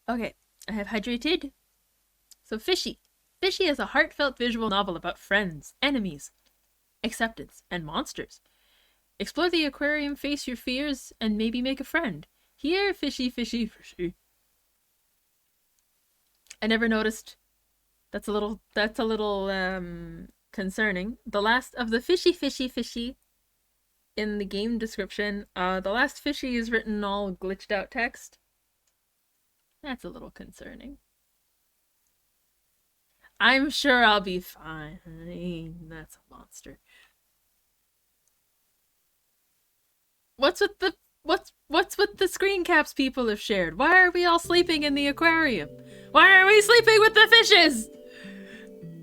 Okay, I have hydrated. So Fishy. Fishy is a heartfelt visual novel about friends, enemies, acceptance, and monsters. Explore the aquarium, face your fears, and maybe make a friend. Here, fishy, fishy, fishy. I never noticed. That's a little concerning. The last of the fishy, fishy, fishy in the game description, the last fishy is written all glitched out text. That's a little concerning. I'm sure I'll be fine. That's a monster. What's with the screen caps people have shared? Why are we all sleeping in the aquarium? Why are we sleeping with the fishes?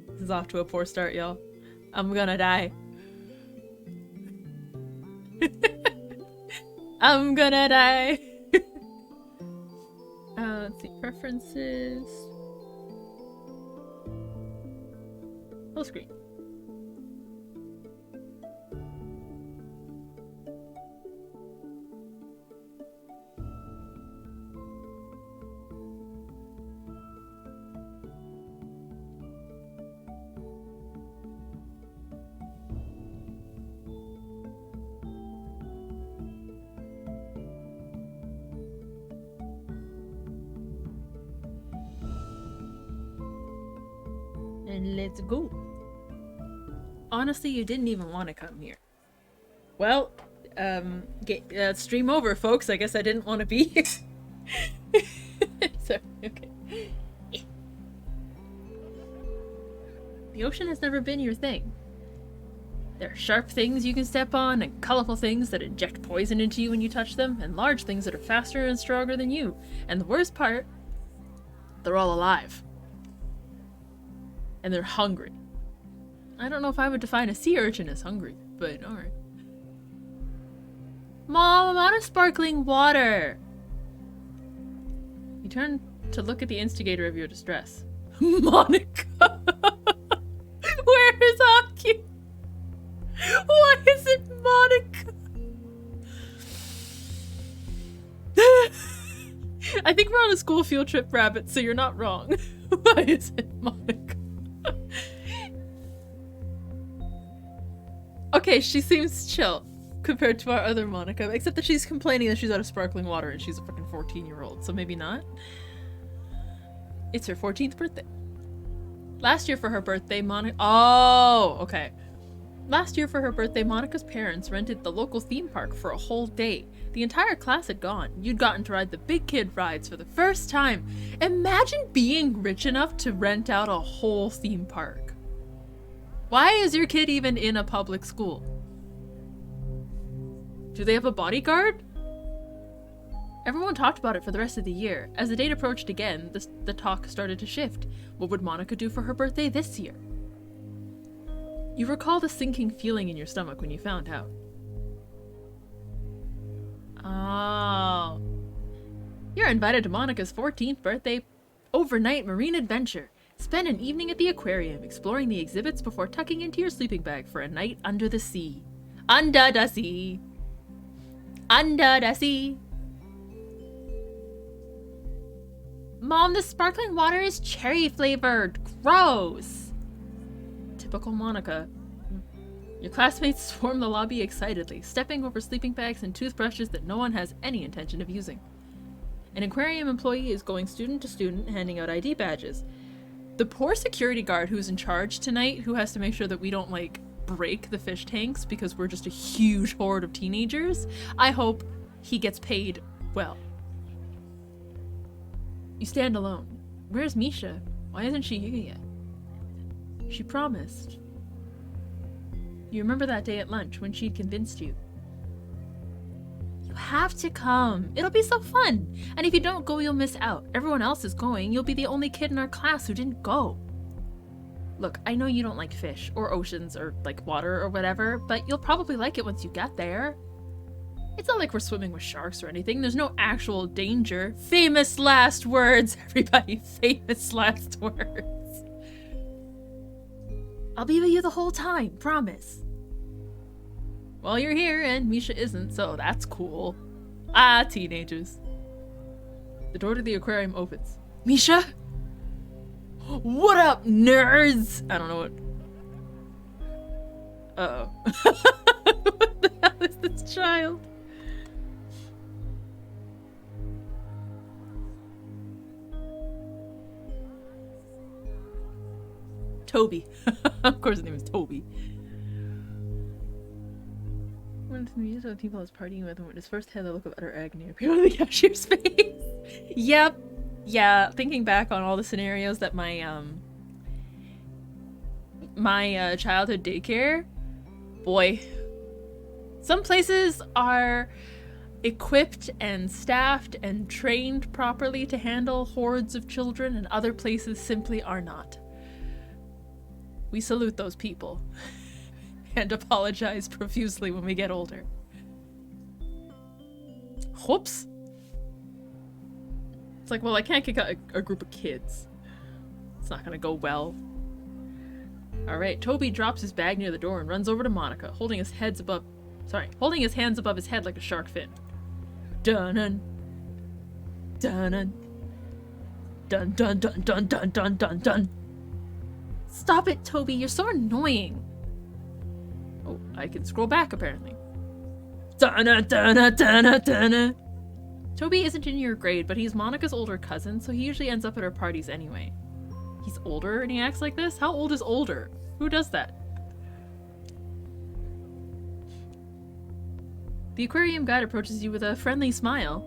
This is off to a poor start, y'all. I'm gonna die. I'm gonna die. Let's see, preferences. Full screen. And let's go. Honestly, you didn't even want to come here. Well, stream over, folks. I guess I didn't want to be here. Sorry, okay. The ocean has never been your thing. There are sharp things you can step on, and colorful things that inject poison into you when you touch them, and large things that are faster and stronger than you. And the worst part, they're all alive. And they're hungry. I don't know if I would define a sea urchin as hungry, but alright. Mom, I'm out of sparkling water! You turn to look at the instigator of your distress. Monica! Where is Aki? Why is it Monica? I think we're on a school field trip, Rabbit, so you're not wrong. Why is it Monica? Okay, she seems chill compared to our other Monica, except that she's complaining that she's out of sparkling water and she's a fucking 14-year-old, so maybe not. It's her 14th birthday. Last year for her birthday, Oh, okay. Last year for her birthday, Monica's parents rented the local theme park for a whole day. The entire class had gone. You'd gotten to ride the big kid rides for the first time. Imagine being rich enough to rent out a whole theme park. Why is your kid even in a public school? Do they have a bodyguard? Everyone talked about it for the rest of the year. As the date approached again, the talk started to shift. What would Monica do for her birthday this year? You recalled a sinking feeling in your stomach when you found out. Oh. You're invited to Monica's 14th birthday overnight marine adventure. Spend an evening at the aquarium, exploring the exhibits before tucking into your sleeping bag for a night under the sea. Under the sea. Under the sea. Mom, the sparkling water is cherry flavored. Gross. Typical Monica. Your classmates swarm the lobby excitedly, stepping over sleeping bags and toothbrushes that no one has any intention of using. An aquarium employee is going student to student, handing out ID badges. The poor security guard who's in charge tonight, who has to make sure that we don't, like, break the fish tanks because we're just a huge horde of teenagers, I hope he gets paid well. You stand alone. Where's Misha? Why isn't she here yet? She promised. You remember that day at lunch when she'd convinced you. You have to come. It'll be so fun. And if you don't go, you'll miss out. Everyone else is going. You'll be the only kid in our class who didn't go. Look, I know you don't like fish or oceans or like water or whatever, but you'll probably like it once you get there. It's not like we're swimming with sharks or anything. There's no actual danger. Famous last words, everybody. Famous last words. I'll be with you the whole time, promise. Well, you're here and Misha isn't, so that's cool. Ah, teenagers. The door to the aquarium opens. Misha? What up, nerds? I don't know what. Uh-oh. What the hell is this child? Toby. Of course his name is Toby. One of the people I was partying with when his first had the look of utter agony appeared on the cashier's face. Yep. Yeah, thinking back on all the scenarios that my childhood daycare, boy, some places are equipped and staffed and trained properly to handle hordes of children, and other places simply are not. We salute those people and apologize profusely when we get older. Whoops. It's like, well, I can't kick out a group of kids. It's not gonna go well. Alright, Toby drops his bag near the door and runs over to Monica, holding his hands above his head like a shark fin. Dun-dun. Dun-dun. Dun-dun-dun-dun-dun-dun-dun-dun. Stop it, Toby, you're so annoying. Oh, I can scroll back, apparently. Dun-dun-dun-dun-dun-dun-dun. Toby isn't in your grade, but he's Monica's older cousin, so he usually ends up at her parties anyway. He's older and he acts like this? How old is older? Who does that? The aquarium guide approaches you with a friendly smile.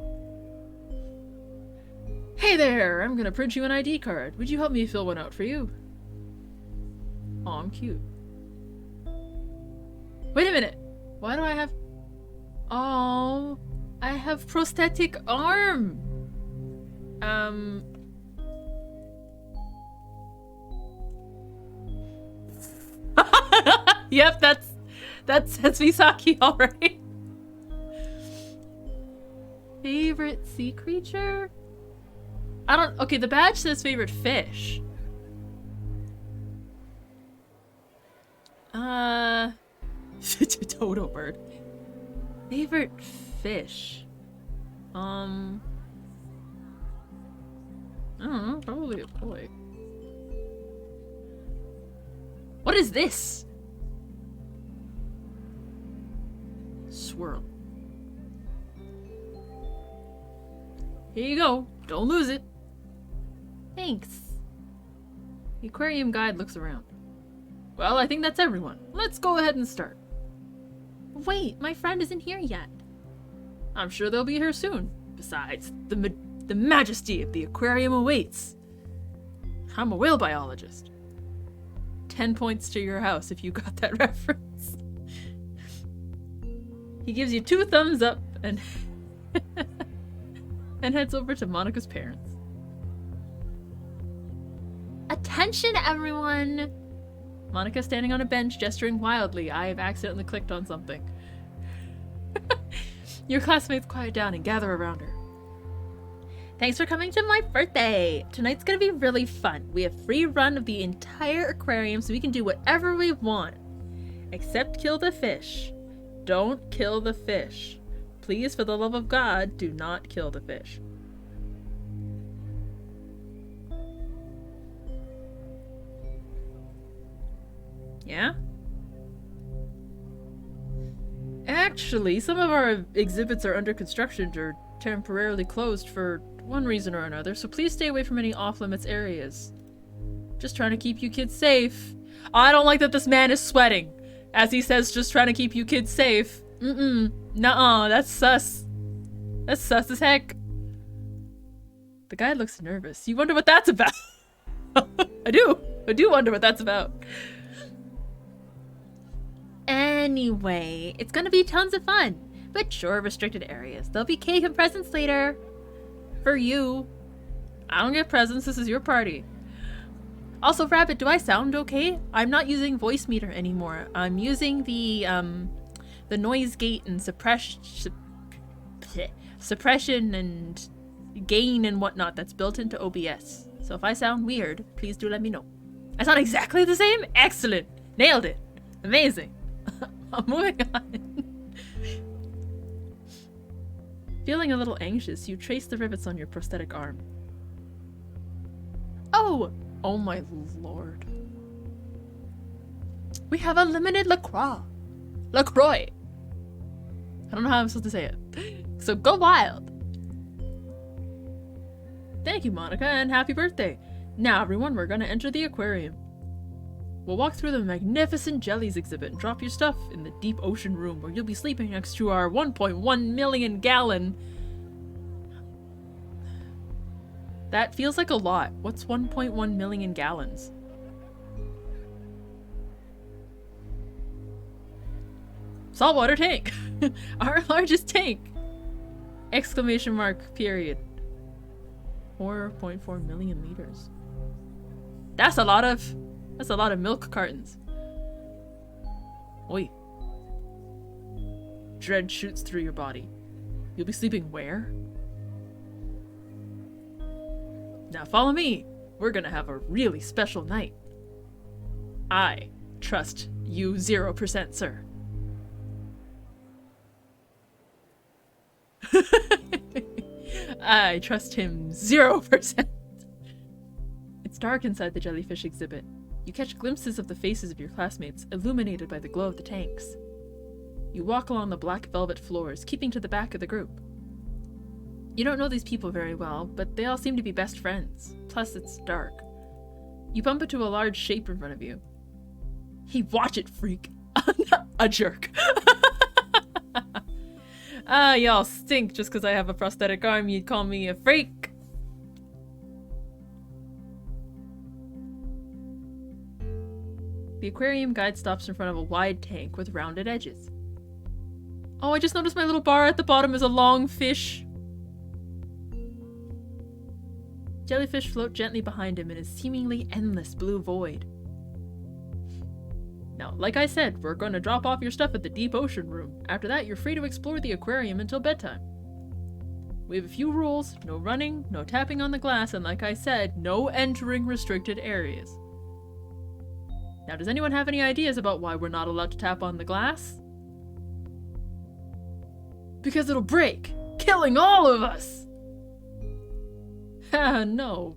Hey there! I'm gonna print you an ID card. Would you help me fill one out for you? Aw, I'm cute. Wait a minute! Why do I have... Oh... I have prosthetic arm! Yep, that's Misaki, alright. Favorite sea creature? Okay, the badge says favorite fish. Dodo bird. Favorite fish. I don't know, probably a koi. What is this? Swirl. Here you go. Don't lose it. Thanks. The aquarium guide looks around. Well, I think that's everyone. Let's go ahead and start. Wait, my friend isn't here yet. I'm sure they'll be here soon. Besides, the majesty of the aquarium awaits. I'm a whale biologist. 10 points to your house if you got that reference. He gives you 2 thumbs up and and heads over to Monica's parents. Attention, everyone! Monica standing on a bench, gesturing wildly. I have accidentally clicked on something. Your classmates quiet down and gather around her. Thanks for coming to my birthday! Tonight's gonna be really fun. We have free run of the entire aquarium so we can do whatever we want. Except kill the fish. Don't kill the fish. Please, for the love of God, do not kill the fish. Yeah? Actually, some of our exhibits are under construction or temporarily closed for one reason or another, so please stay away from any off-limits areas. Just trying to keep you kids safe. I don't like that this man is sweating. As he says, just trying to keep you kids safe. Nuh-uh, that's sus. That's sus as heck. The guy looks nervous. You wonder what that's about? I do wonder what that's about. Anyway, it's gonna be tons of fun. But sure, restricted areas. There'll be cake and presents later. For you. I don't get presents, this is your party. Also, Rabbit, do I sound okay? I'm not using voice meter anymore. I'm using the noise gate and suppression and gain and whatnot that's built into OBS. So if I sound weird, please do let me know. I sound exactly the same? Excellent. Nailed it. Amazing. I'm moving on. Feeling a little anxious, you trace the rivets on your prosthetic arm. Oh! Oh my lord. We have a limited LaCroix. LaCroix! I don't know how I'm supposed to say it. So go wild! Thank you, Monica, and happy birthday! Now, everyone, we're gonna enter the aquarium. We'll walk through the magnificent jellies exhibit and drop your stuff in the deep ocean room where you'll be sleeping next to our 1.1 million gallon... That feels like a lot. What's 1.1 million gallons? Saltwater tank! Our largest tank! Exclamation mark, period. 4.4 million liters. That's a lot of milk cartons. Oi. Dread shoots through your body. You'll be sleeping where? Now follow me. We're gonna have a really special night. I trust you 0%, sir. I trust him 0%. It's dark inside the jellyfish exhibit. You catch glimpses of the faces of your classmates, illuminated by the glow of the tanks. You walk along the black velvet floors, keeping to the back of the group. You don't know these people very well, but they all seem to be best friends. Plus, it's dark. You bump into a large shape in front of you. Hey, watch it, freak. A jerk. Ah, y'all stink. Just because I have a prosthetic arm, you'd call me a freak. The aquarium guide stops in front of a wide tank with rounded edges. Oh, I just noticed my little bar at the bottom is a long fish. Jellyfish float gently behind him in a seemingly endless blue void. Now, like I said, we're going to drop off your stuff at the deep ocean room. After that, you're free to explore the aquarium until bedtime. We have a few rules: no running, no tapping on the glass, and like I said, no entering restricted areas. Now, does anyone have any ideas about why we're not allowed to tap on the glass? Because it'll break, killing all of us! Ah, no.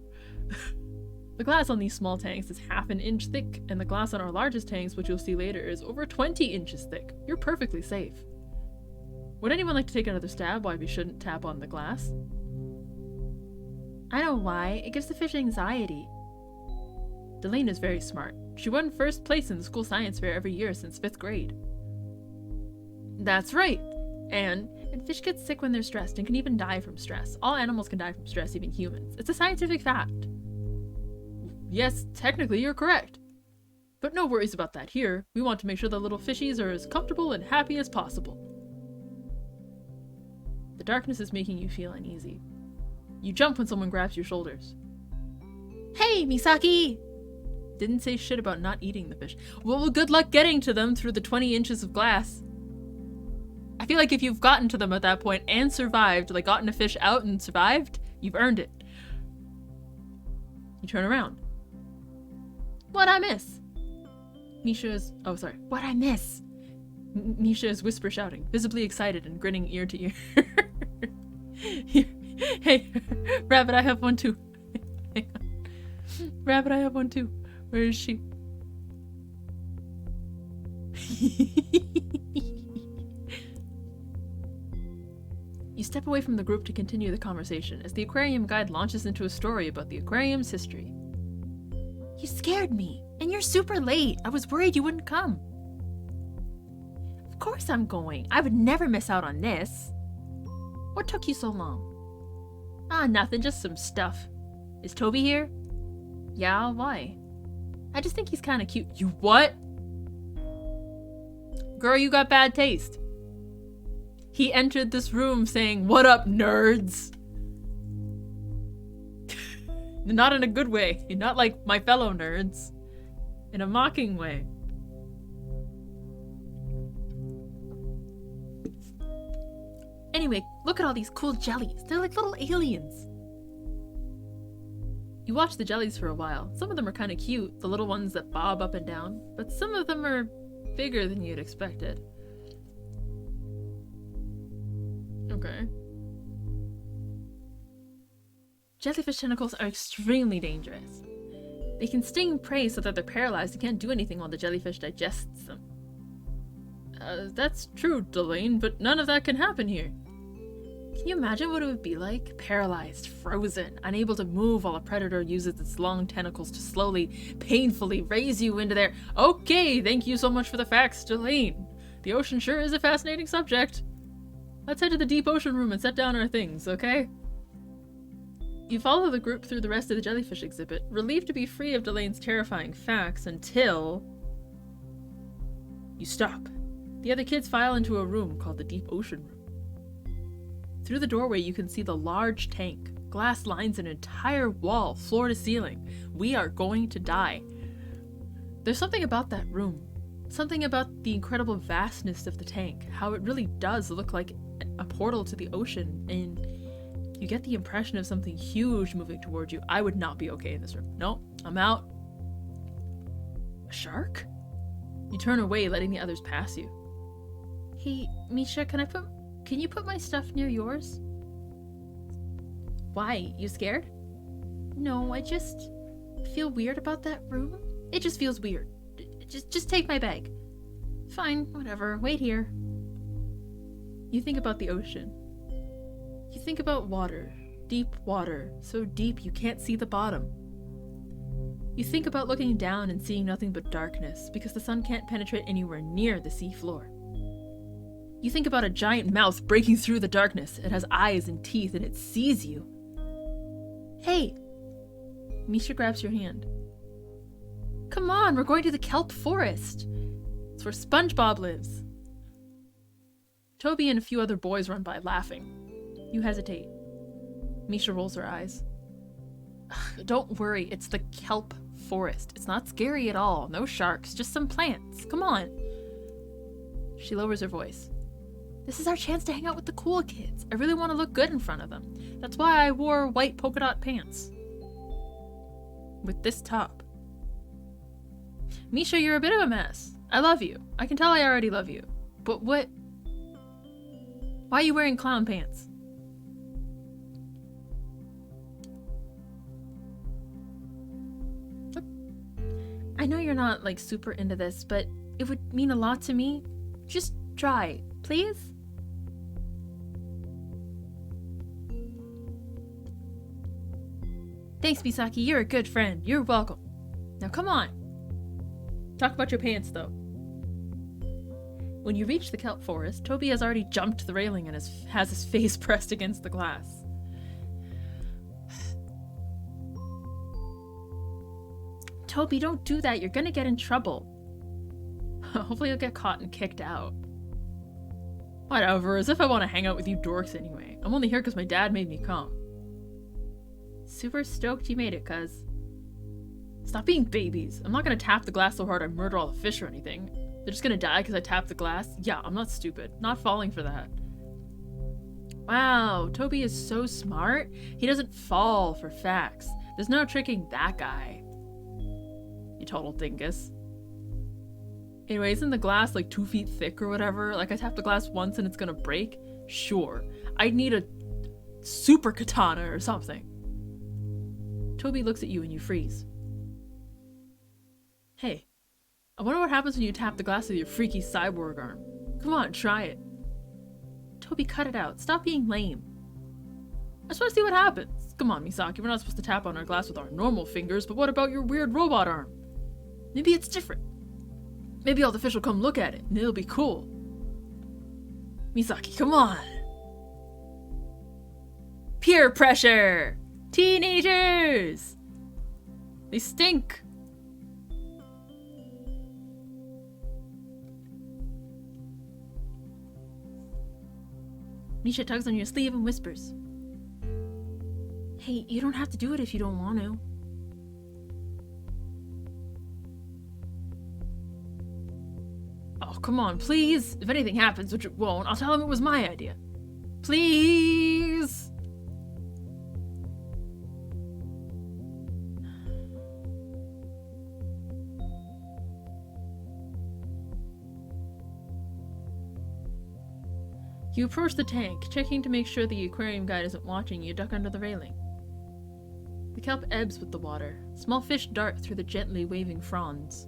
The glass on these small tanks is half an inch thick, and the glass on our largest tanks, which you'll see later, is over 20 inches thick. You're perfectly safe. Would anyone like to take another stab why we shouldn't tap on the glass? I know why. It gives the fish anxiety. Delane is very smart. She won first place in the school science fair every year since 5th grade. That's right. And fish get sick when they're stressed and can even die from stress. All animals can die from stress, even humans. It's a scientific fact. Yes, technically you're correct. But no worries about that here. We want to make sure the little fishies are as comfortable and happy as possible. The darkness is making you feel uneasy. You jump when someone grabs your shoulders. Hey, Misaki! Didn't say shit about not eating the fish. Well, good luck getting to them through the 20 inches of glass. I feel like if you've gotten to them at that point and survived, like gotten a fish out and survived, you've earned it. You turn around. What'd I miss? Misha's... Oh, sorry. What'd I miss? Misha is whisper shouting, visibly excited and grinning ear to ear. Here. Hey, Rabbit, I have one too. Rabbit, I have one too. Where is she? You step away from the group to continue the conversation as the aquarium guide launches into a story about the aquarium's history. You scared me, and you're super late. I was worried you wouldn't come. Of course I'm going. I would never miss out on this. What took you so long? Ah, nothing, just some stuff. Is Toby here? Yeah, why? I just think he's kind of cute. You what? Girl, you got bad taste. He entered this room saying, "What up, nerds?" Not in a good way. Not like my fellow nerds. In a mocking way. Anyway, look at all these cool jellies. They're like little aliens. You watch the jellies for a while. Some of them are kind of cute, the little ones that bob up and down, but some of them are bigger than you'd expected. Okay. Jellyfish tentacles are extremely dangerous. They can sting prey so that they're paralyzed and can't do anything while the jellyfish digests them. That's true, Delane, but none of that can happen here. Can you imagine what it would be like? Paralyzed, frozen, unable to move while a predator uses its long tentacles to slowly, painfully raise you into their— Okay, thank you so much for the facts, Delane. The ocean sure is a fascinating subject. Let's head to the deep ocean room and set down our things, okay? You follow the group through the rest of the jellyfish exhibit, relieved to be free of Delane's terrifying facts until... you stop. The other kids file into a room called the deep ocean room. Through the doorway you can see the large tank. Glass lines an entire wall, floor to ceiling. We are going to die. There's something about that room. Something about the incredible vastness of the tank. How it really does look like a portal to the ocean, and you get the impression of something huge moving towards you. I would not be okay in this room. No, I'm out. A shark? You turn away, letting the others pass you. Hey, Misha, can you put my stuff near yours? Why? You scared? No, I just feel weird about that room. It just feels weird. Just take my bag. Fine, whatever. Wait here. You think about the ocean. You think about water. Deep water. So deep you can't see the bottom. You think about looking down and seeing nothing but darkness because the sun can't penetrate anywhere near the sea floor. You think about a giant mouth breaking through the darkness. It has eyes and teeth and it sees you. Hey! Misha grabs your hand. Come on, we're going to the kelp forest. It's where SpongeBob lives. Toby and a few other boys run by, laughing. You hesitate. Misha rolls her eyes. Don't worry, it's the kelp forest. It's not scary at all. No sharks, just some plants. Come on. She lowers her voice. This is our chance to hang out with the cool kids. I really want to look good in front of them. That's why I wore white polka dot pants. With this top. Misha, you're a bit of a mess. I love you. I can tell I already love you. But what? Why are you wearing clown pants? I know you're not, like, super into this, but it would mean a lot to me. Just try, please? Thanks, Misaki. You're a good friend. You're welcome. Now come on. Talk about your pants, though. When you reach the kelp forest, Toby has already jumped the railing and has his face pressed against the glass. Toby, don't do that. You're gonna get in trouble. Hopefully you'll get caught and kicked out. Whatever, as if I want to hang out with you dorks anyway. I'm only here because my dad made me come. Super stoked you made it, cuz. Stop being babies. I'm not gonna tap the glass so hard I murder all the fish or anything. They're just gonna die because I tapped the glass? Yeah, I'm not stupid. Not falling for that. Wow, Toby is so smart. He doesn't fall for facts. There's no tricking that guy. You total dingus. Anyway, isn't the glass like 2 feet thick or whatever? Like I tap the glass once and it's gonna break? Sure. I'd need a super katana or something. Toby looks at you and you freeze. Hey, I wonder what happens when you tap the glass with your freaky cyborg arm. Come on, try it. Toby, cut it out. Stop being lame. I just want to see what happens. Come on, Misaki, we're not supposed to tap on our glass with our normal fingers, but what about your weird robot arm? Maybe it's different. Maybe all the fish will come look at it, and it'll be cool. Misaki, come on. Peer pressure! Teenagers! They stink! Misha tugs on your sleeve and whispers. Hey, you don't have to do it if you don't want to. Oh, come on, please. If anything happens, which it won't, I'll tell him it was my idea. Please! You approach the tank, checking to make sure the aquarium guide isn't watching you duck under the railing. The kelp ebbs with the water. Small fish dart through the gently waving fronds.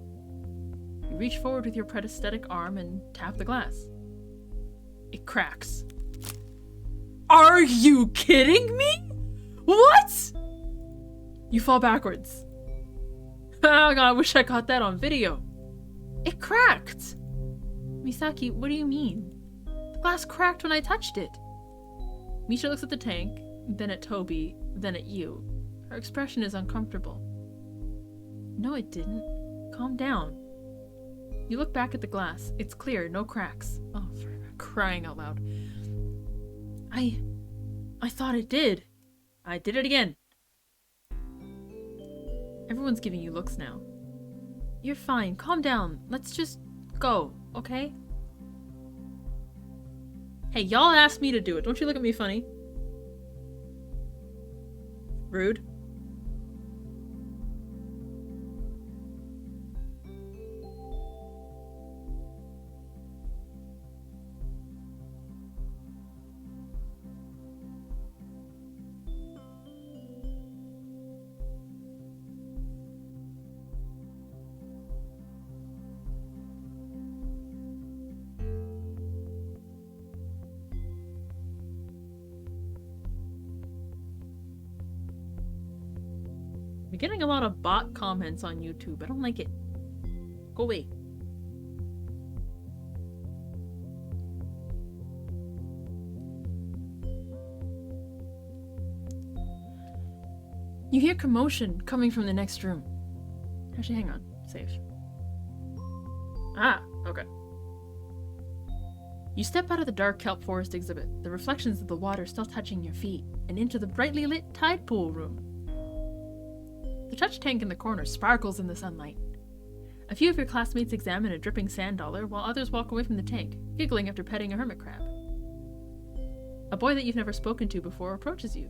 You reach forward with your prosthetic arm and tap the glass. It cracks. Are you kidding me? What? You fall backwards. Oh god, I wish I caught that on video. It cracked! Misaki, what do you mean? The glass cracked when I touched it. Misha looks at the tank, then at Toby, then at you. Her expression is uncomfortable. No, it didn't. Calm down. You look back at the glass. It's clear, no cracks. Oh, for crying out loud. I thought it did. I did it again. Everyone's giving you looks now. You're fine. Calm down. Let's just go, okay? Hey, y'all asked me to do it. Don't you look at me funny. Rude. I'm getting a lot of bot comments on YouTube. I don't like it. Go away. You hear commotion coming from the next room. Actually, hang on. Save. Ah, okay. You step out of the dark kelp forest exhibit, the reflections of the water still touching your feet, and into the brightly lit tide pool room. The touch tank in the corner sparkles in the sunlight. A few of your classmates examine a dripping sand dollar, while others walk away from the tank, giggling after petting a hermit crab. A boy that you've never spoken to before approaches you.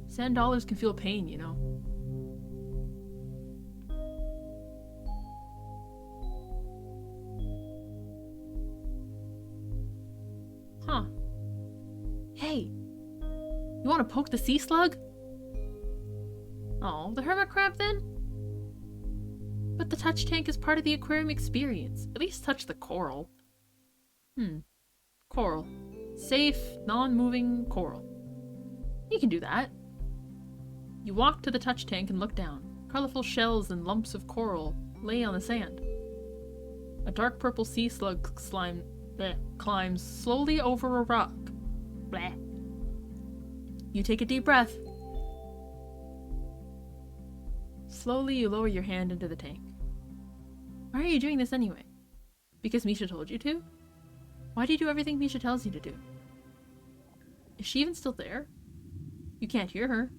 Sand dollars can feel pain, you know. Huh. Hey! You want to poke the sea slug? Oh, the hermit crab then? But the touch tank is part of the aquarium experience. At least touch the coral. Coral. Safe, non-moving coral. You can do that. You walk to the touch tank and look down. Colorful shells and lumps of coral lay on the sand. A dark purple sea slug climbs slowly over a rock. Bleh. You take a deep breath. Slowly, you lower your hand into the tank. Why are you doing this anyway? Because Misha told you to? Why do you do everything Misha tells you to do? Is she even still there? You can't hear her.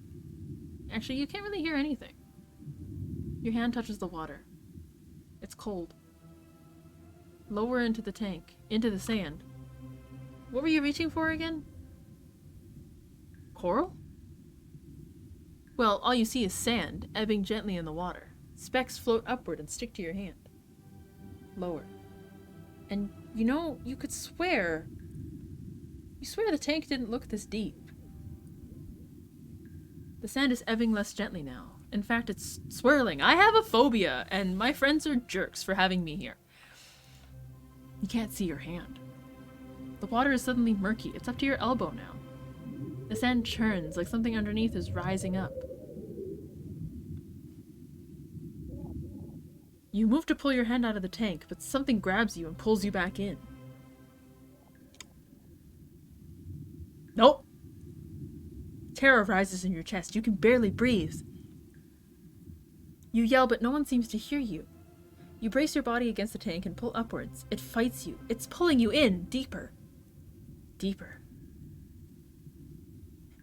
Actually, you can't really hear anything. Your hand touches the water. It's cold. Lower into the tank, into the sand. What were you reaching for again? Coral? Well, all you see is sand, ebbing gently in the water. Specks float upward and stick to your hand. Lower. And, you know, you could swear... You swear the tank didn't look this deep. The sand is ebbing less gently now. In fact, it's swirling. I have a phobia, and my friends are jerks for having me here. You can't see your hand. The water is suddenly murky. It's up to your elbow now. The sand churns like something underneath is rising up. You move to pull your hand out of the tank, but something grabs you and pulls you back in. Nope! Terror rises in your chest. You can barely breathe. You yell, but no one seems to hear you. You brace your body against the tank and pull upwards. It fights you. It's pulling you in, deeper. Deeper.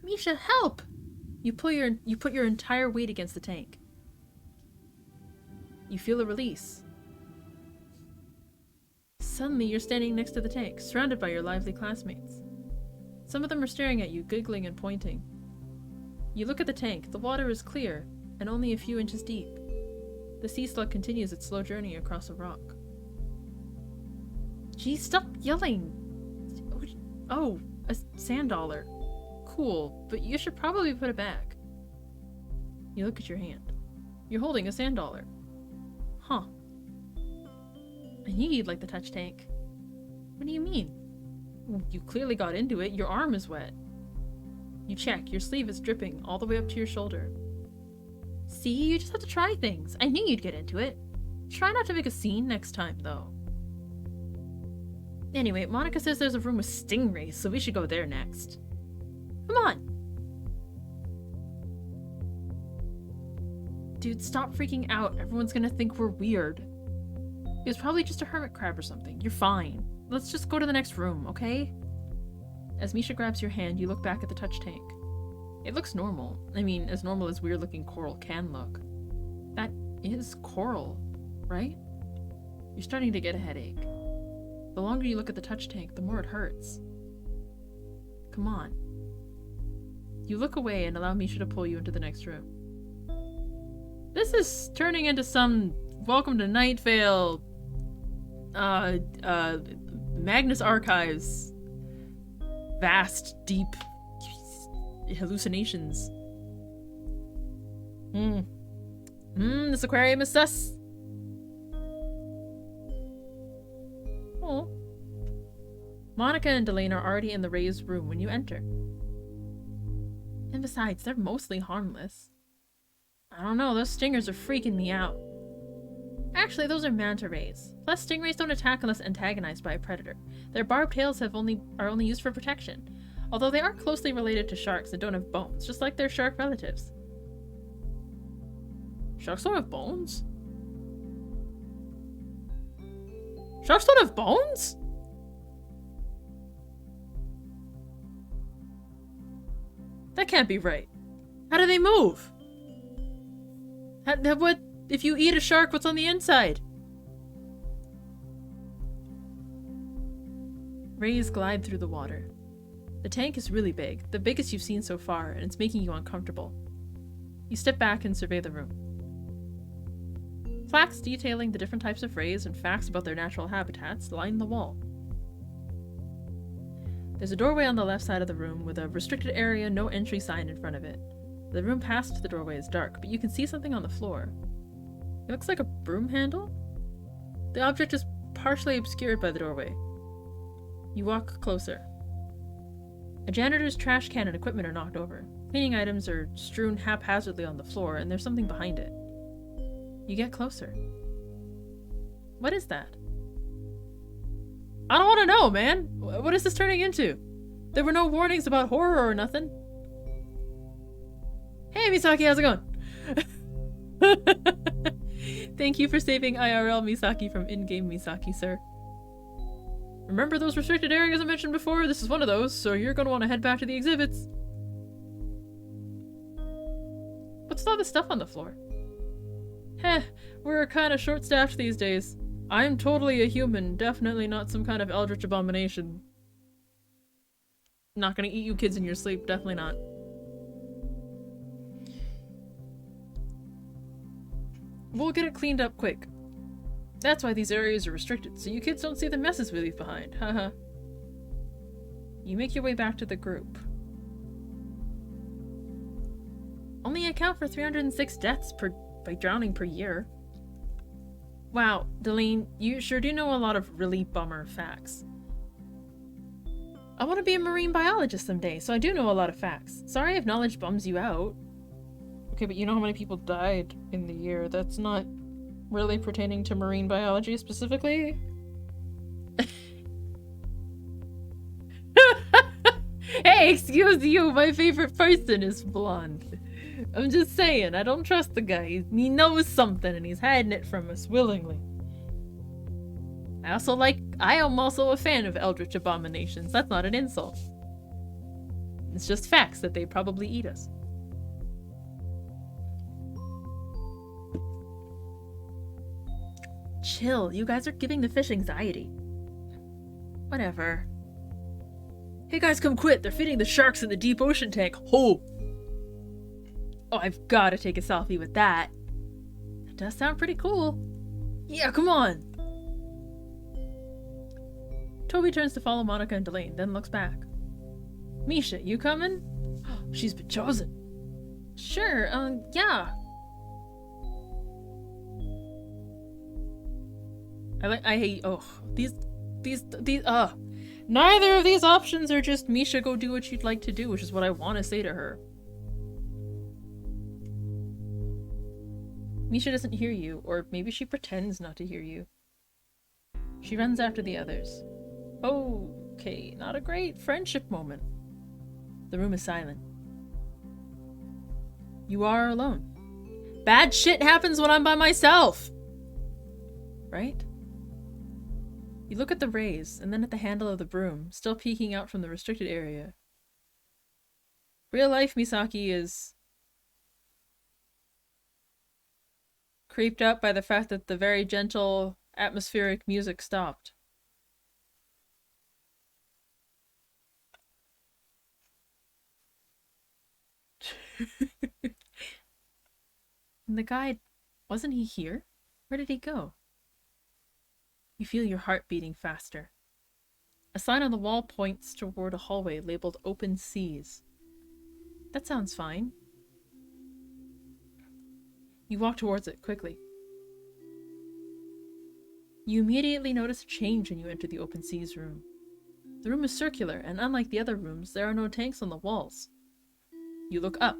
Misha, help! You put your entire weight against the tank. You feel a release. Suddenly, you're standing next to the tank, surrounded by your lively classmates. Some of them are staring at you, giggling and pointing. You look at the tank. The water is clear, and only a few inches deep. The sea slug continues its slow journey across a rock. Geez, stop yelling! Oh, a sand dollar. Cool, but you should probably put it back. You look at your hand. You're holding a sand dollar. Huh. I knew you'd like the touch tank. What do you mean? You clearly got into it. Your arm is wet. You check. Your sleeve is dripping all the way up to your shoulder. See, you just have to try things. I knew you'd get into it. Try not to make a scene next time, though. Anyway, Monica says there's a room with stingrays, so we should go there next. Come on! Dude, stop freaking out. Everyone's gonna think we're weird. It was probably just a hermit crab or something. You're fine. Let's just go to the next room, okay? As Misha grabs your hand, you look back at the touch tank. It looks normal. I mean, as normal as weird-looking coral can look. That is coral, right? You're starting to get a headache. The longer you look at the touch tank, the more it hurts. Come on. You look away and allow Misha to pull you into the next room. This is turning into some Welcome to Night Vale, Magnus Archives, vast, deep hallucinations. This aquarium is sus. Oh. Monica and Delane are already in the Ray's room when you enter. And besides, they're mostly harmless. I don't know, those stingers are freaking me out. Actually, those are manta rays. Plus, stingrays don't attack unless antagonized by a predator. Their barbed tails are only used for protection. Although they are closely related to sharks and don't have bones, just like their shark relatives. Sharks don't have bones? Sharks don't have bones? That can't be right. How do they move? What if you eat a shark, what's on the inside? Rays glide through the water. The tank is really big, the biggest you've seen so far, and it's making you uncomfortable. You step back and survey the room. Plaques detailing the different types of rays and facts about their natural habitats line the wall. There's a doorway on the left side of the room with a restricted area, no entry sign in front of it. The room past the doorway is dark, but you can see something on the floor. It looks like a broom handle? The object is partially obscured by the doorway. You walk closer. A janitor's trash can and equipment are knocked over. Cleaning items are strewn haphazardly on the floor, and there's something behind it. You get closer. What is that? I don't want to know, man! What is this turning into? There were no warnings about horror or nothing. Hey, Misaki, how's it going? Thank you for saving IRL Misaki from in-game Misaki, sir. Remember those restricted areas I mentioned before? This is one of those, so you're gonna want to head back to the exhibits. What's all this stuff on the floor? Heh, we're kinda short-staffed these days. I'm totally a human, definitely not some kind of eldritch abomination. Not gonna eat you kids in your sleep, definitely not. We'll get it cleaned up quick. That's why these areas are restricted, so you kids don't see the messes we leave behind, haha. You make your way back to the group. Only account for 306 deaths by drowning per year. Wow, Delane, you sure do know a lot of really bummer facts. I want to be a marine biologist someday, so I do know a lot of facts. Sorry if knowledge bums you out. Okay, but you know how many people died in the year? That's not really pertaining to marine biology specifically? Hey, excuse you, my favorite person is blonde. I'm just saying, I don't trust the guy. He knows something and he's hiding it from us willingly. I am also a fan of eldritch abominations. That's not an insult. It's just facts that they probably eat us. Chill, you guys are giving the fish anxiety. Whatever. Hey guys, come quit! They're feeding the sharks in the deep ocean tank. Ho! Oh, I've gotta take a selfie with that. That does sound pretty cool. Yeah, come on! Toby turns to follow Monica and Delane, then looks back. Misha, you coming? She's been chosen. Sure, yeah. I hate, oh, these, neither of these options are just, Misha, go do what you'd like to do, which is what I want to say to her. Misha doesn't hear you, or maybe she pretends not to hear you. She runs after the others. Okay, not a great friendship moment. The room is silent. You are alone. Bad shit happens when I'm by myself! Right? You look at the rays, and then at the handle of the broom, still peeking out from the restricted area. Real life Misaki is creeped up by the fact that the very gentle, atmospheric music stopped. And the guy, wasn't he here? Where did he go? You feel your heart beating faster. A sign on the wall points toward a hallway labeled Open Seas. That sounds fine. You walk towards it quickly. You immediately notice a change when you enter the Open Seas room. The room is circular, and unlike the other rooms, there are no tanks on the walls. You look up.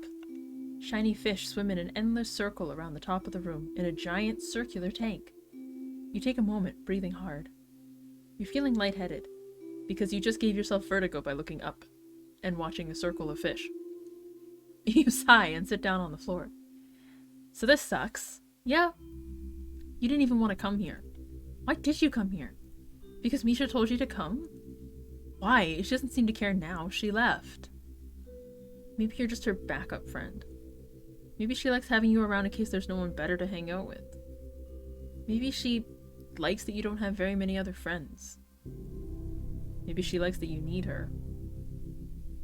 Shiny fish swim in an endless circle around the top of the room in a giant circular tank. You take a moment, breathing hard. You're feeling lightheaded, because you just gave yourself vertigo by looking up and watching a circle of fish. You sigh and sit down on the floor. So this sucks. Yeah. You didn't even want to come here. Why did you come here? Because Misha told you to come? Why? She doesn't seem to care now. She left. Maybe you're just her backup friend. Maybe she likes having you around in case there's no one better to hang out with. Maybe she likes that you don't have very many other friends. Maybe she likes that you need her.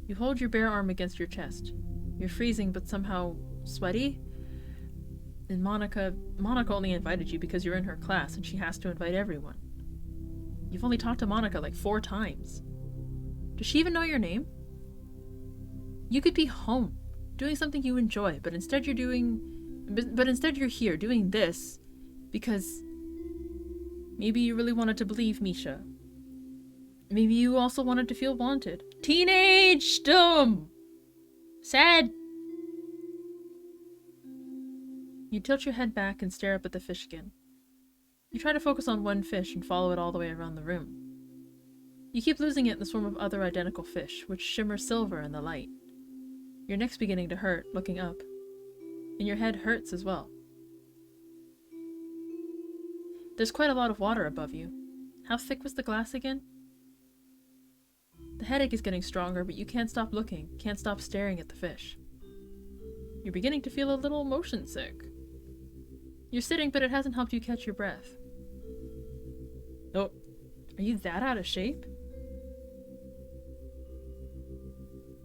You hold your bare arm against your chest. You're freezing but somehow sweaty. And Monica only invited you because you're in her class and she has to invite everyone. You've only talked to Monica like 4 times. Does she even know your name? You could be home, doing something you enjoy, but instead you're here doing this because maybe you really wanted to believe Misha. Maybe you also wanted to feel wanted. Teenage-dom! Sad. You tilt your head back and stare up at the fish again. You try to focus on one fish and follow it all the way around the room. You keep losing it in the swarm of other identical fish, which shimmer silver in the light. Your neck's beginning to hurt, looking up. And your head hurts as well. There's quite a lot of water above you. How thick was the glass again? The headache is getting stronger, but you can't stop looking, can't stop staring at the fish. You're beginning to feel a little motion sick. You're sitting, but it hasn't helped you catch your breath. Oh, are you that out of shape?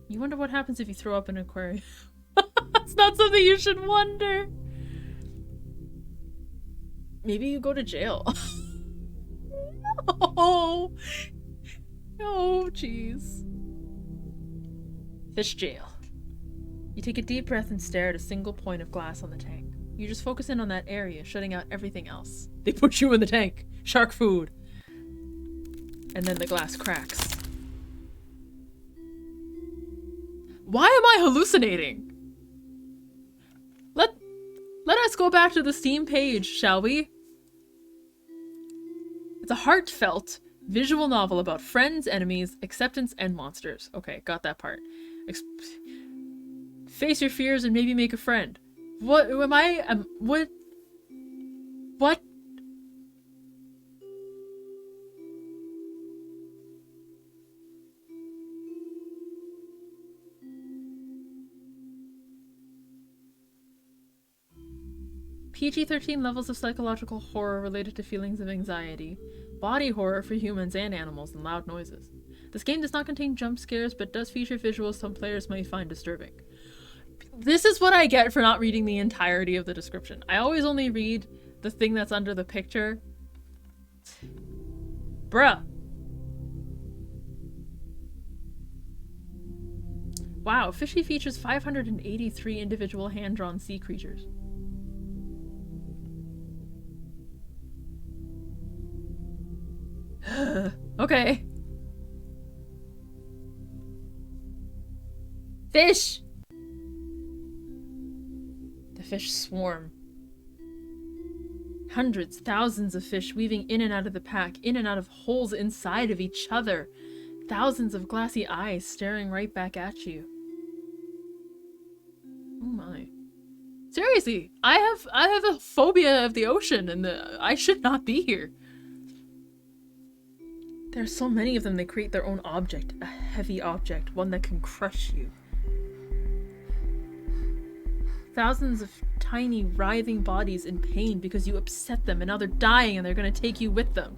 You wonder what happens if you throw up an aquarium. It's not something you should wonder. Maybe you go to jail. No. Oh, jeez. Fish jail. You take a deep breath and stare at a single point of glass on the tank. You just focus in on that area, shutting out everything else. They put you in the tank. Shark food. And then the glass cracks. Why am I hallucinating? Let us go back to the Steam page, shall we? It's a heartfelt visual novel about friends, enemies, acceptance, and monsters. Okay, got that part. Face your fears and maybe make a friend. What am I? What? What? PG-13 levels of psychological horror related to feelings of anxiety. Body horror for humans and animals and loud noises. This game does not contain jump scares, but does feature visuals some players might find disturbing. This is what I get for not reading the entirety of the description. I always only read the thing that's under the picture. Bruh. Wow, Fishy features 583 individual hand-drawn sea creatures. Okay. Fish! The fish swarm. Hundreds, thousands of fish weaving in and out of the pack, in and out of holes inside of each other. Thousands of glassy eyes staring right back at you. Oh my. Seriously, I have a phobia of the ocean and I should not be here. There are so many of them, they create their own object, a heavy object, one that can crush you. Thousands of tiny, writhing bodies in pain because you upset them and now they're dying and they're gonna take you with them.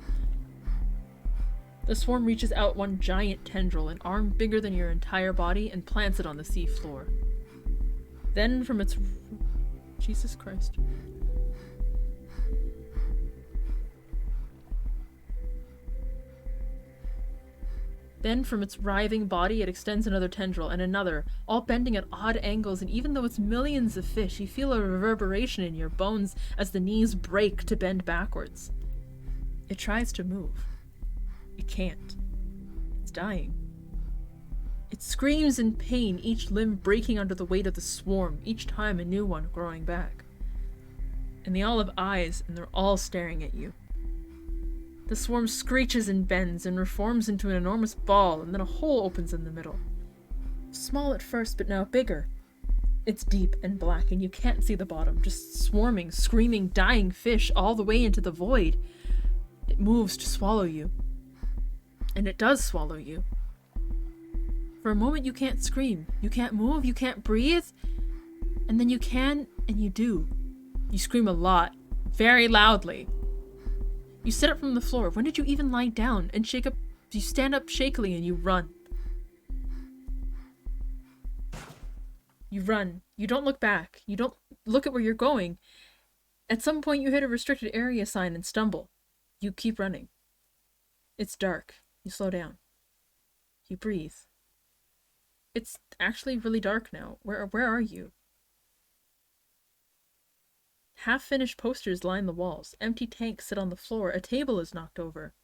The swarm reaches out one giant tendril, an arm bigger than your entire body, and plants it on the sea floor. Then from its... Jesus Christ. Then, from its writhing body, it extends another tendril, and another, all bending at odd angles, and even though it's millions of fish, you feel a reverberation in your bones as the knees break to bend backwards. It tries to move. It can't. It's dying. It screams in pain, each limb breaking under the weight of the swarm, each time a new one growing back. And they all have eyes, and they're all staring at you. The swarm screeches and bends and reforms into an enormous ball, and then a hole opens in the middle. Small at first, but now bigger. It's deep and black, and you can't see the bottom, just swarming, screaming, dying fish all the way into the void. It moves to swallow you. And it does swallow you. For a moment you can't scream, you can't move, you can't breathe, and then you can, and you do. You scream a lot, very loudly. You sit up from the floor. When did you even lie down and shake up? You stand up shakily and you run. You run. You don't look back. You don't look at where you're going. At some point you hit a restricted area sign and stumble. You keep running. It's dark. You slow down. You breathe. It's actually really dark now. Where are you? Half-finished posters line the walls. Empty tanks sit on the floor. A table is knocked over.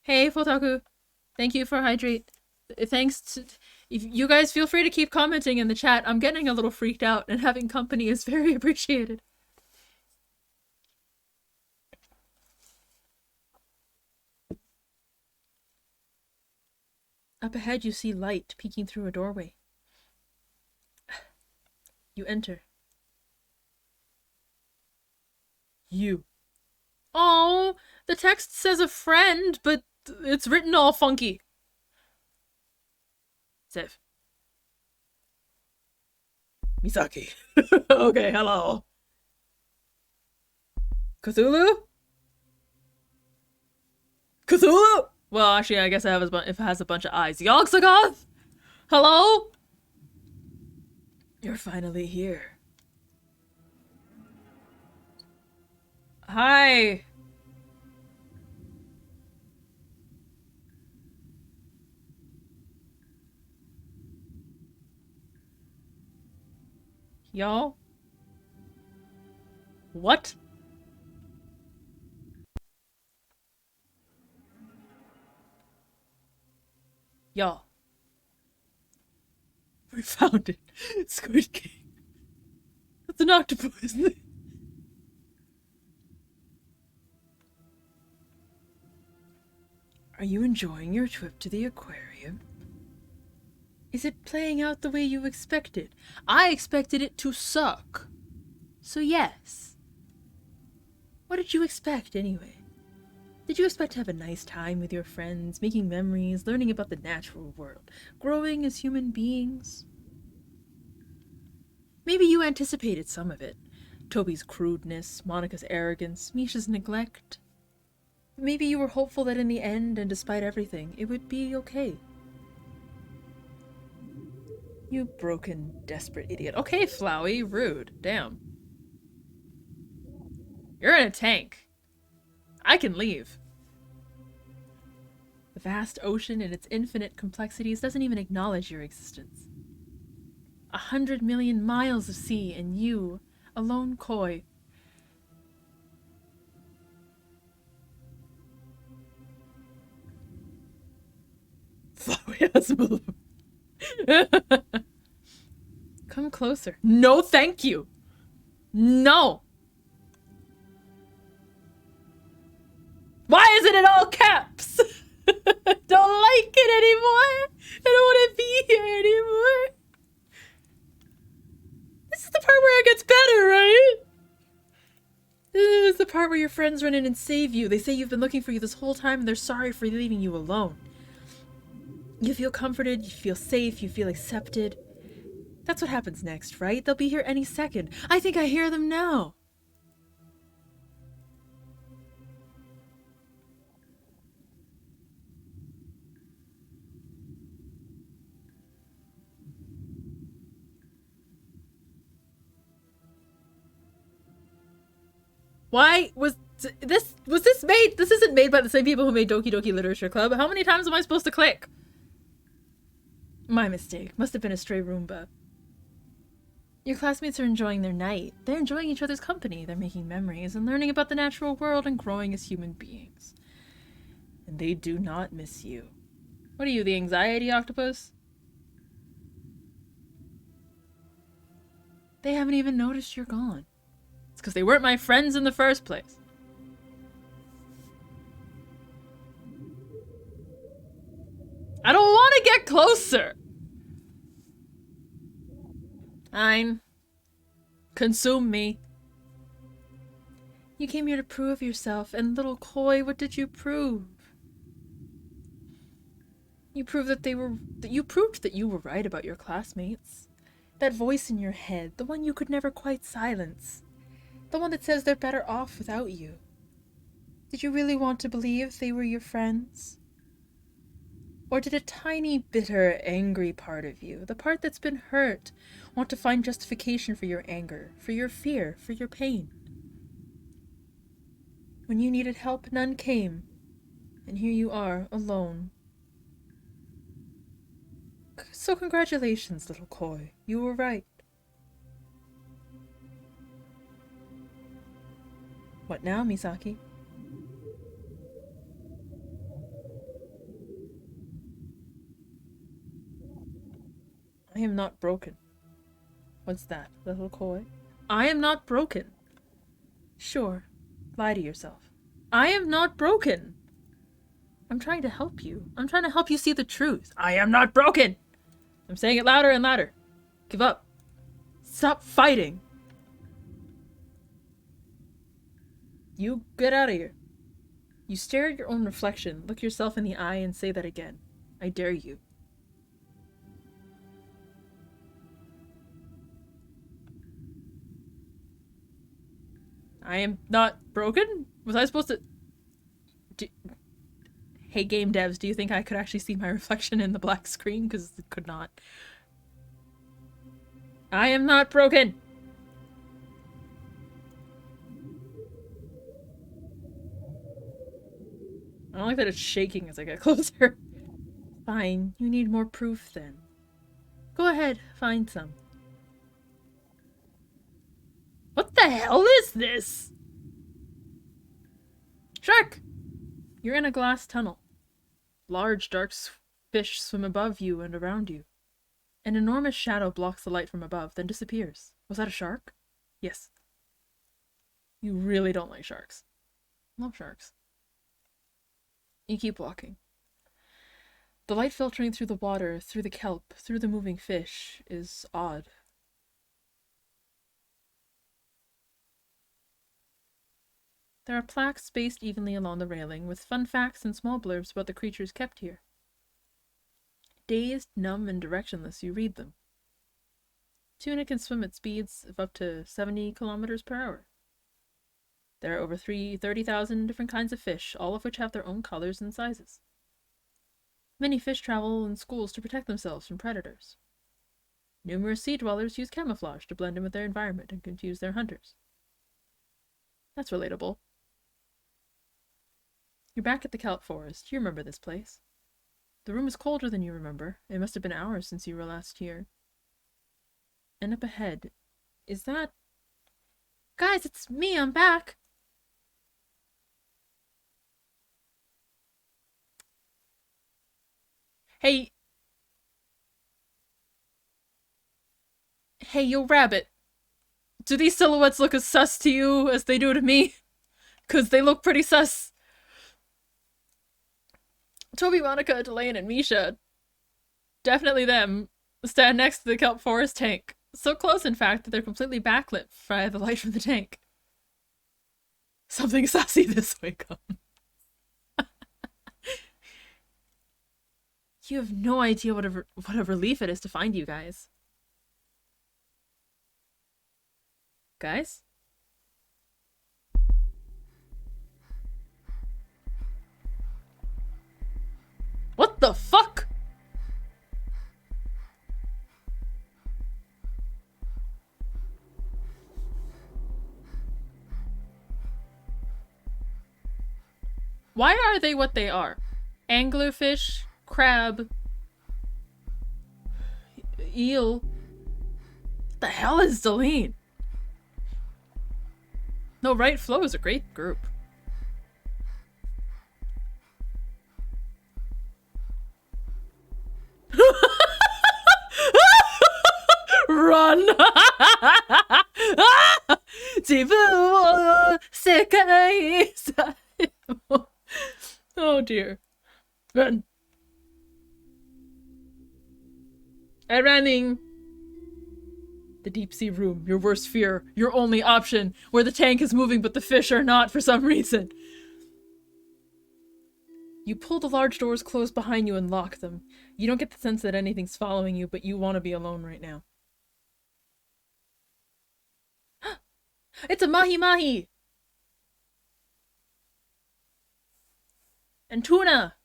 Hey, Fotaku. Thank you for hydrate. Thanks to... You guys feel free to keep commenting in the chat. I'm getting a little freaked out, and having company is very appreciated. Up ahead you see light peeking through a doorway. You enter. You. Oh, the text says a friend, but it's written all funky. Sev. Misaki. Okay, hello. Cthulhu? Cthulhu? Well, actually, I guess I have if it has a bunch of eyes. Yogg-Sothoth? Hello? You're finally here. Hi. Y'all? What? Y'all. We found it. Squid King. That's an octopus, isn't it? Are you enjoying your trip to the aquarium? Is it playing out the way you expected? I expected it to suck. So yes. What did you expect anyway? Did you expect to have a nice time with your friends, making memories, learning about the natural world, growing as human beings? Maybe you anticipated some of it. Toby's crudeness, Monica's arrogance, Misha's neglect. Maybe you were hopeful that in the end, and despite everything, it would be okay. You broken, desperate idiot. Okay, Flowey, rude. Damn. You're in a tank. I can leave. The vast ocean and its infinite complexities doesn't even acknowledge your existence. 100 million miles of sea, and you, a lone koi. Come closer. No, thank you. No. Why is it in all caps? I don't like it anymore. I don't want to be here anymore. This is the part where it gets better, right? This is the part where your friends run in and save you. They say you've been looking for you this whole time and they're sorry for leaving you alone. You feel comforted, you feel safe, you feel accepted. That's what happens next, right? They'll be here any second. I think I hear them now. Why was this made? This isn't made by the same people who made Doki Doki Literature Club. How many times am I supposed to click? My mistake. Must have been a stray Roomba. Your classmates are enjoying their night. They're enjoying each other's company. They're making memories and learning about the natural world and growing as human beings. And they do not miss you. What are you, the anxiety octopus? They haven't even noticed you're gone. It's because they weren't my friends in the first place. I don't want to get closer. Fine. Consume me. You came here to prove yourself, and little koi, what did you prove? You proved that you proved that you were right about your classmates. That voice in your head, the one you could never quite silence. The one that says they're better off without you. Did you really want to believe they were your friends? Or did a tiny, bitter, angry part of you, the part that's been hurt, want to find justification for your anger, for your fear, for your pain? When you needed help, none came. And here you are, alone. So congratulations, little koi. You were right. What now, Misaki? I am not broken. What's that, little koi? I am not broken. Sure, lie to yourself. I am not broken. I'm trying to help you. I'm trying to help you see the truth. I am not broken. I'm saying it louder and louder. Give up. Stop fighting. You get out of here. You stare at your own reflection, look yourself in the eye, and say that again. I dare you. I am not broken? Was I supposed to... Hey, game devs, do you think I could actually see my reflection in the black screen? Because it could not. I am not broken! I don't like that it's shaking as I get closer. Fine, you need more proof then. Go ahead, find some. What the hell is this? Shark! You're in a glass tunnel. Large, dark fish swim above you and around you. An enormous shadow blocks the light from above, then disappears. Was that a shark? Yes. You really don't like sharks. Love sharks. You keep walking. The light filtering through the water, through the kelp, through the moving fish is odd. There are plaques spaced evenly along the railing, with fun facts and small blurbs about the creatures kept here. Dazed, numb, and directionless, you read them. Tuna can swim at speeds of up to 70 kilometers per hour. There are over 30,000 different kinds of fish, all of which have their own colors and sizes. Many fish travel in schools to protect themselves from predators. Numerous sea dwellers use camouflage to blend in with their environment and confuse their hunters. That's relatable. You're back at the kelp forest. You remember this place. The room is colder than you remember. It must have been hours since you were last here. And up ahead, is that... Guys, it's me, I'm back! Hey... Hey, yo, rabbit. Do these silhouettes look as sus to you as they do to me? 'Cause they look pretty sus. Toby, Monica, Delane, and Misha. Definitely them. Stand next to the kelp forest tank. So close, in fact, that they're completely backlit by the light from the tank. Something sassy this way come. You have no idea what a relief it is to find you guys. Guys? What the fuck? Why are they what they are? Anglerfish, crab, eel. What the hell is Delene? No, Right Flow is a great group. Run! Oh dear. Run. I'm running. The deep sea room, your worst fear, your only option, where the tank is moving but the fish are not for some reason. You pull the large doors closed behind you and lock them. You don't get the sense that anything's following you, but you want to be alone right now. It's a mahi-mahi! And tuna!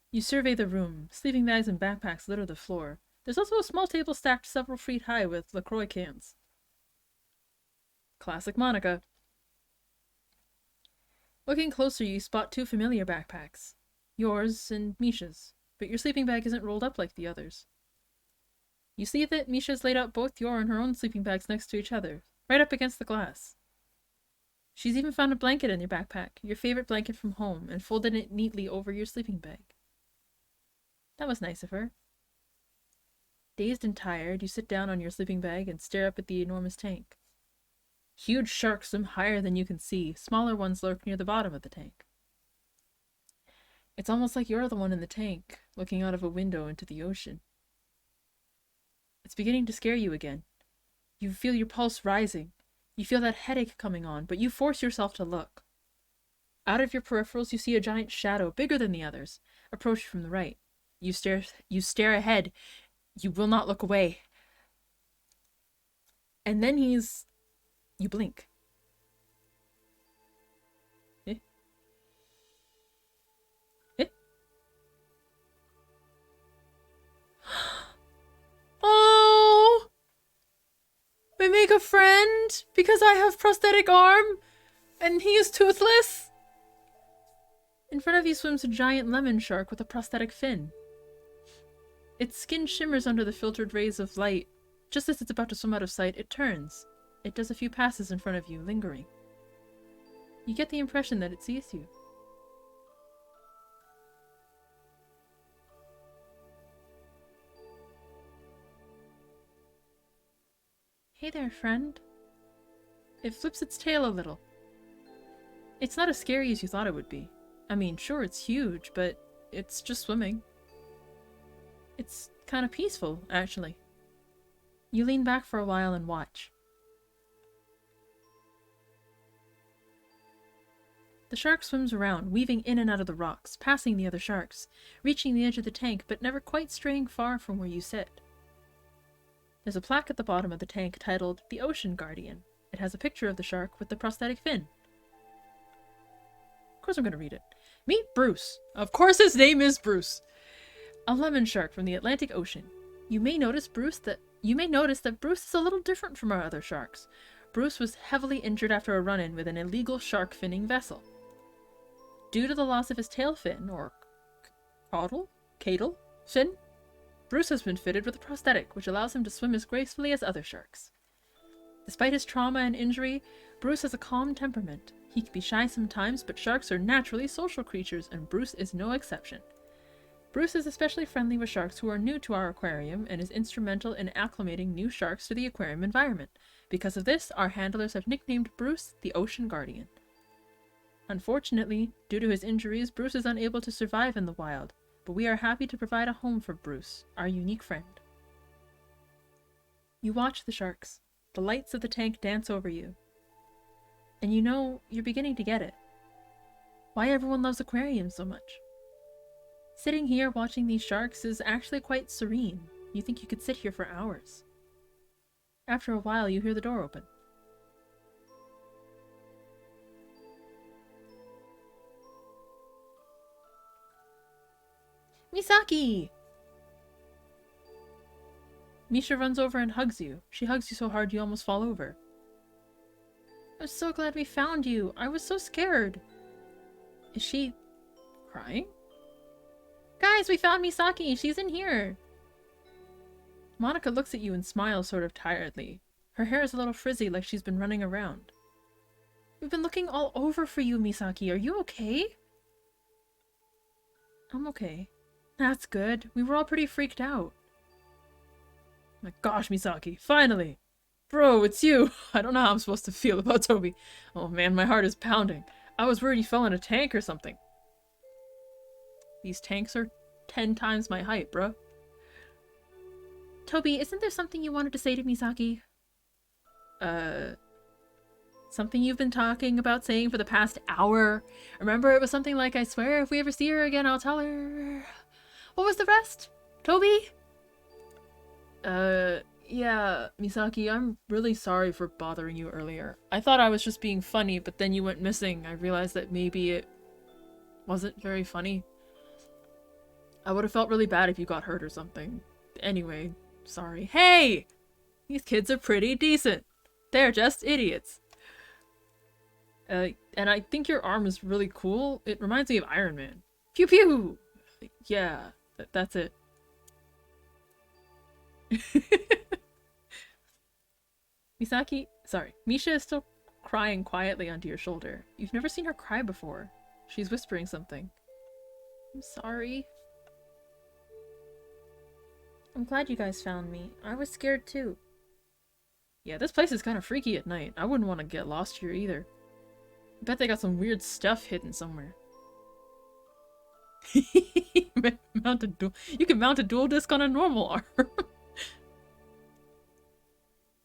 You survey the room. Sleeping bags and backpacks litter the floor. There's also a small table stacked several feet high with LaCroix cans. Classic Monica. Looking closer, you spot two familiar backpacks. Yours and Misha's, but your sleeping bag isn't rolled up like the others. You see that Misha's laid out both your and her own sleeping bags next to each other, right up against the glass. She's even found a blanket in your backpack, your favorite blanket from home, and folded it neatly over your sleeping bag. That was nice of her. Dazed and tired, you sit down on your sleeping bag and stare up at the enormous tank. Huge sharks swim higher than you can see. Smaller ones lurk near the bottom of the tank. It's almost like you're the one in the tank, looking out of a window into the ocean. It's beginning to scare you again. You feel your pulse rising. You feel that headache coming on, but you force yourself to look. Out of your peripherals, you see a giant shadow, bigger than the others, approach from the right. You stare ahead. You will not look away. And then you blink. Eh? Eh? Oh! We make a friend because I have prosthetic arm and he is toothless? In front of you swims a giant lemon shark with a prosthetic fin. Its skin shimmers under the filtered rays of light. Just as it's about to swim out of sight, it turns. It does a few passes in front of you, lingering. You get the impression that it sees you. Hey there, friend. It flips its tail a little. It's not as scary as you thought it would be. I mean, sure, it's huge, but it's just swimming. It's kind of peaceful, actually. You lean back for a while and watch. The shark swims around, weaving in and out of the rocks, passing the other sharks, reaching the edge of the tank, but never quite straying far from where you sit. There's a plaque at the bottom of the tank titled The Ocean Guardian. It has a picture of the shark with the prosthetic fin. Of course I'm going to read it. Meet Bruce. Of course his name is Bruce. A lemon shark from the Atlantic Ocean. You may notice that Bruce is a little different from our other sharks. Bruce was heavily injured after a run-in with an illegal shark finning vessel. Due to the loss of his tail fin, or caudal fin, Bruce has been fitted with a prosthetic, which allows him to swim as gracefully as other sharks. Despite his trauma and injury, Bruce has a calm temperament. He can be shy sometimes, but sharks are naturally social creatures, and Bruce is no exception. Bruce is especially friendly with sharks who are new to our aquarium and is instrumental in acclimating new sharks to the aquarium environment. Because of this, our handlers have nicknamed Bruce the Ocean Guardian. Unfortunately, due to his injuries, Bruce is unable to survive in the wild, but we are happy to provide a home for Bruce, our unique friend. You watch the sharks. The lights of the tank dance over you. And you know, you're beginning to get it. Why everyone loves aquariums so much. Sitting here watching these sharks is actually quite serene. You think you could sit here for hours. After a while, you hear the door open. Misaki! Misha runs over and hugs you. She hugs you so hard you almost fall over. I'm so glad we found you. I was so scared. Is she crying? Guys, we found Misaki. She's in here. Monica looks at you and smiles sort of tiredly. Her hair is a little frizzy like she's been running around. We've been looking all over for you, Misaki. Are you okay? I'm okay. That's good. We were all pretty freaked out. My gosh, Misaki. Finally! Bro, it's you! I don't know how I'm supposed to feel about Toby. Oh man, my heart is pounding. I was worried he fell in a tank or something. These tanks are 10 times my height, bro. Toby, isn't there something you wanted to say to Misaki? Something you've been talking about saying for the past hour. Remember, it was something like, I swear if we ever see her again, I'll tell her. What was the rest? Toby? Yeah, Misaki, I'm really sorry for bothering you earlier. I thought I was just being funny, but then you went missing. I realized that maybe it wasn't very funny. I would have felt really bad if you got hurt or something. Anyway, sorry. Hey! These kids are pretty decent. They're just idiots. And I think your arm is really cool. It reminds me of Iron Man. Pew pew! Yeah, that's it. Misha is still crying quietly onto your shoulder. You've never seen her cry before. She's whispering something. I'm sorry. I'm glad you guys found me. I was scared too. Yeah, this place is kind of freaky at night. I wouldn't want to get lost here either. I bet they got some weird stuff hidden somewhere. You can mount a dual disc on a normal arm.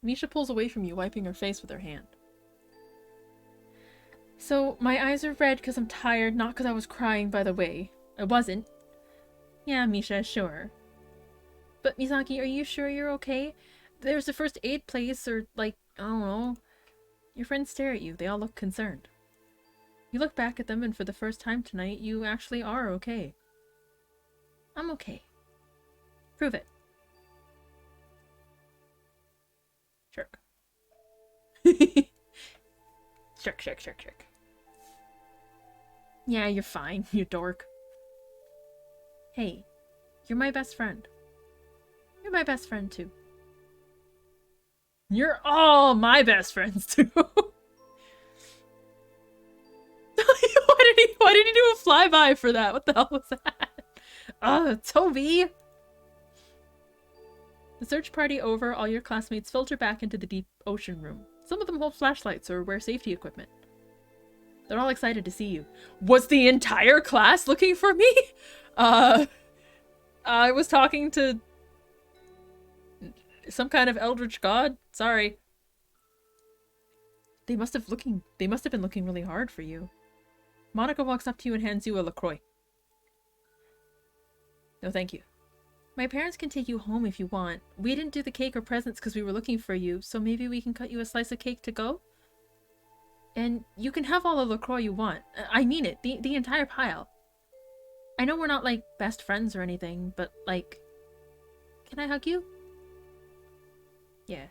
Misha pulls away from you, wiping her face with her hand. So, my eyes are red because I'm tired, not because I was crying, by the way. I wasn't. Yeah, Misha, sure. But Misaki, are you sure you're okay? There's a first aid place, or like, I don't know. Your friends stare at you. They all look concerned. You look back at them, and for the first time tonight, you actually are okay. I'm okay. Prove it. Jerk. Jerk. Yeah, you're fine, you dork. Hey, you're my best friend. You're my best friend, too. You're all my best friends, too. Why did he do a flyby for that? What the hell was that? Toby! The search party over, all your classmates filter back into the deep ocean room. Some of them hold flashlights or wear safety equipment. They're all excited to see you. Was the entire class looking for me? I was talking to some kind of eldritch god. Sorry. They must have been looking really hard for you. Monica walks up to you and hands you a LaCroix. No, thank you. My parents can take you home if you want. We didn't do the cake or presents because we were looking for you, so maybe we can cut you a slice of cake to go? And you can have all the LaCroix you want. I mean it, the entire pile. I know we're not, like, best friends or anything, but, like... Can I hug you? Yeah.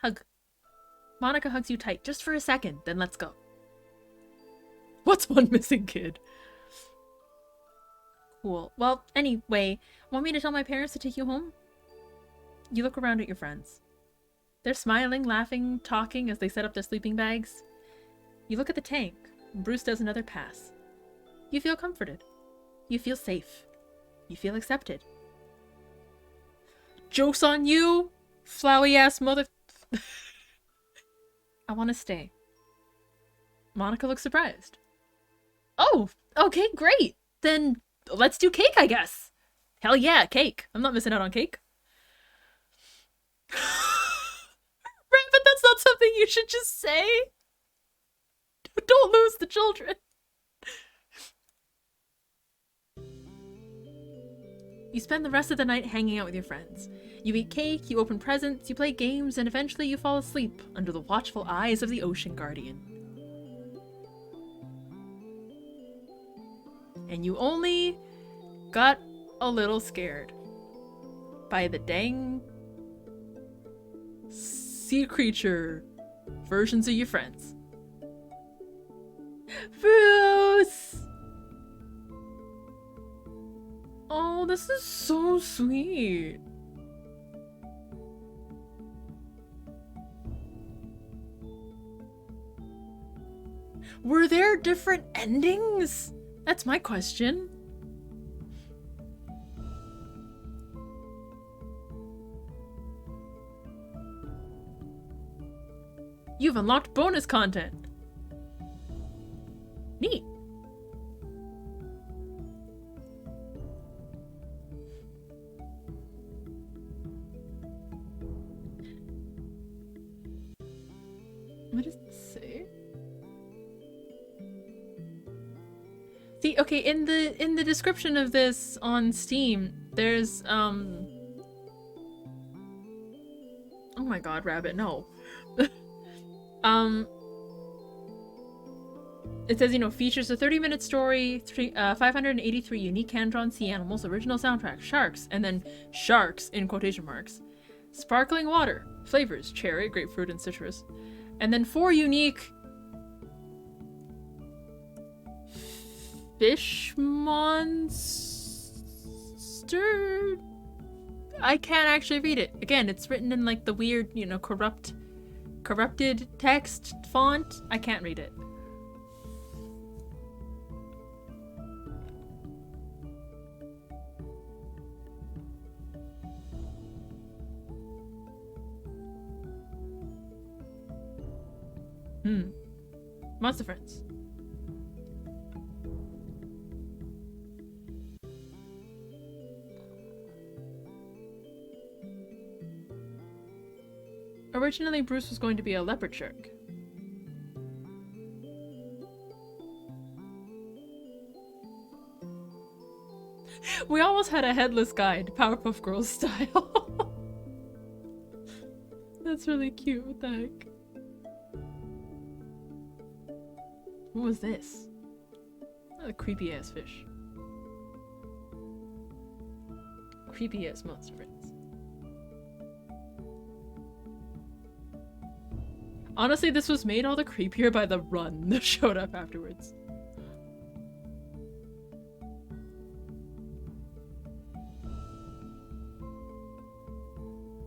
Hug. Monica hugs you tight, just for a second, then let's go. What's one missing kid? Cool. Well, anyway, want me to tell my parents to take you home? You look around at your friends. They're smiling, laughing, talking as they set up their sleeping bags. You look at the tank. Bruce does another pass. You feel comforted. You feel safe. You feel accepted. Joke's on you, flowy ass mother. I want to stay. Monica looks surprised. Oh, okay, great. Then let's do cake, I guess. Hell yeah, cake. I'm not missing out on cake. Rabbit, that's not something you should just say. Don't lose the children. You spend the rest of the night hanging out with your friends. You eat cake, you open presents, you play games, and eventually you fall asleep under the watchful eyes of the Ocean Guardian. And you only got a little scared by the dang sea creature versions of your friends. Bruce! Oh, this is so sweet. Were there different endings? That's my question. You've unlocked bonus content. Neat. What does it say? See, okay, in the description of this on Steam, there's oh my god, Rabbit, no. It says, you know, features a 30-minute story, 583 unique hand-drawn sea animals, original soundtrack, sharks, and then sharks in quotation marks. Sparkling water, flavors, cherry, grapefruit, and citrus. And then 4 unique fish monster. I can't actually read it. Again, it's written in like the weird, you know, corrupted text font. I can't read it. Monster Friends. Originally, Bruce was going to be a leopard shark. We almost had a headless guide, Powerpuff Girls style. That's really cute. What the heck? What was this? Oh, a creepy ass fish. Creepy ass monster friends. Honestly, this was made all the creepier by the run that showed up afterwards.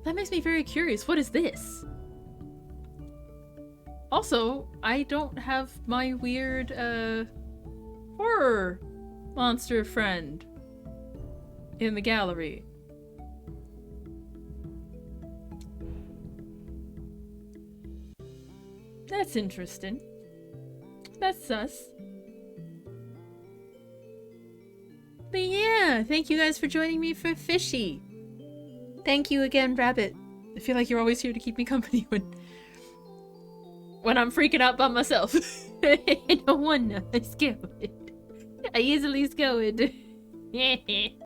That makes me very curious. What is this? Also, I don't have my weird, horror monster friend in the gallery. That's interesting. That's sus. But yeah, thank you guys for joining me for Fishy. Thank you again, Rabbit. I feel like you're always here to keep me company when I'm freaking out by myself. I don't wanna. I'm scared. I easily scared.